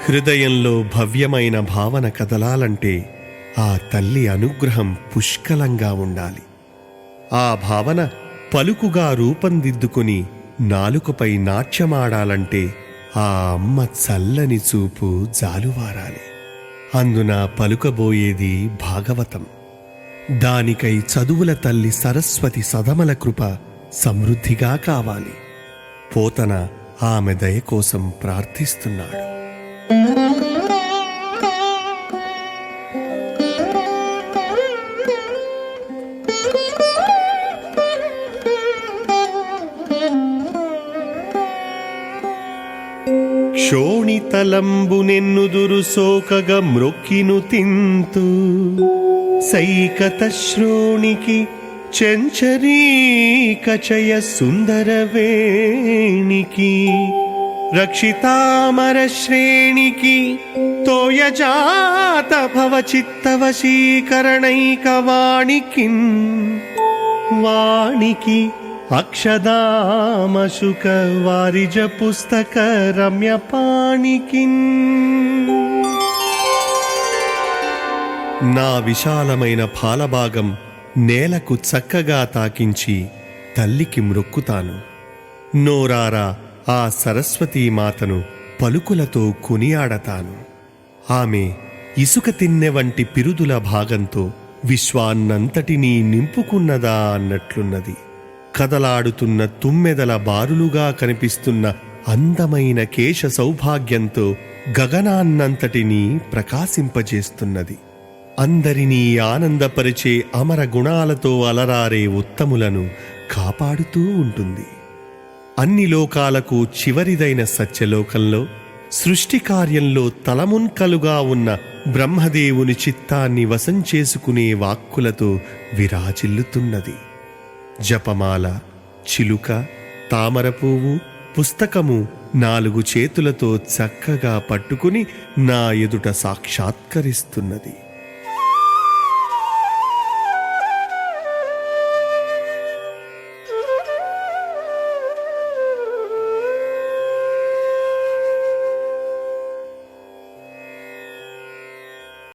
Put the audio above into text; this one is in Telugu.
హృదయంలో భవ్యమైన భావన కదలాలంటే ఆ తల్లి అనుగ్రహం పుష్కలంగా ఉండాలి. ఆ భావన పలుకుగా రూపందిద్దుకుని నాలుకపై నాట్యమాడాలంటే ఆ అమ్మ చల్లని చూపు జాలువారాలి. అందున పలుకబోయేది భాగవతం. దానికై చదువుల తల్లి సరస్వతి సదమల కృప సమృద్ధిగా కావాలి. పోతన ఆమె దయ కోసం ప్రార్థిస్తున్నాడు. క్షోణితలంబునెన్నుదురు సోకగ మ్రొక్కిను తింతు సైకత శ్రోణికి చెంచరీకచయ సుందరవేణికి రక్షితామర శ్రేణికి తోయజాత భవచిత్తవశీకరణైక వాణికి అక్షదామశుక వారిజ పుస్తక రమ్యపాణికి. నా విశాలమైన పాలభాగం నేలకు చక్కగా తాకించి తల్లికి మ్రొక్కుతాను. నోరారా ఆ సరస్వతీమాతను పలుకులతో కొనియాడతాను. ఆమె ఇసుక తిన్నె వంటి పిరుదుల భాగంతో విశ్వాన్నంతటినీ నింపుకున్నదా అన్నట్లున్నది. కదలాడుతున్న తుమ్మెదల బారులుగా కనిపిస్తున్న అందమైన కేశ సౌభాగ్యంతో గగనాన్నంతటినీ ప్రకాశింపజేస్తున్నది. అందరినీ ఆనందపరిచే అమర గుణాలతో అలరారే ఉత్తములను కాపాడుతూ ఉంటుంది. అన్ని లోకాలకు చివరిదైన సత్యలోకంలో సృష్టి కార్యంలో తలమున్కలుగా ఉన్న బ్రహ్మదేవుని చిత్తాన్ని వశం చేసుకునే వాక్కులతో విరాజిల్లుతున్నది. జపమాల, చిలుక, తామరపువ్వు, పుస్తకము 4 చేతులతో చక్కగా పట్టుకుని నా ఎదుట సాక్షాత్కరిస్తున్నది.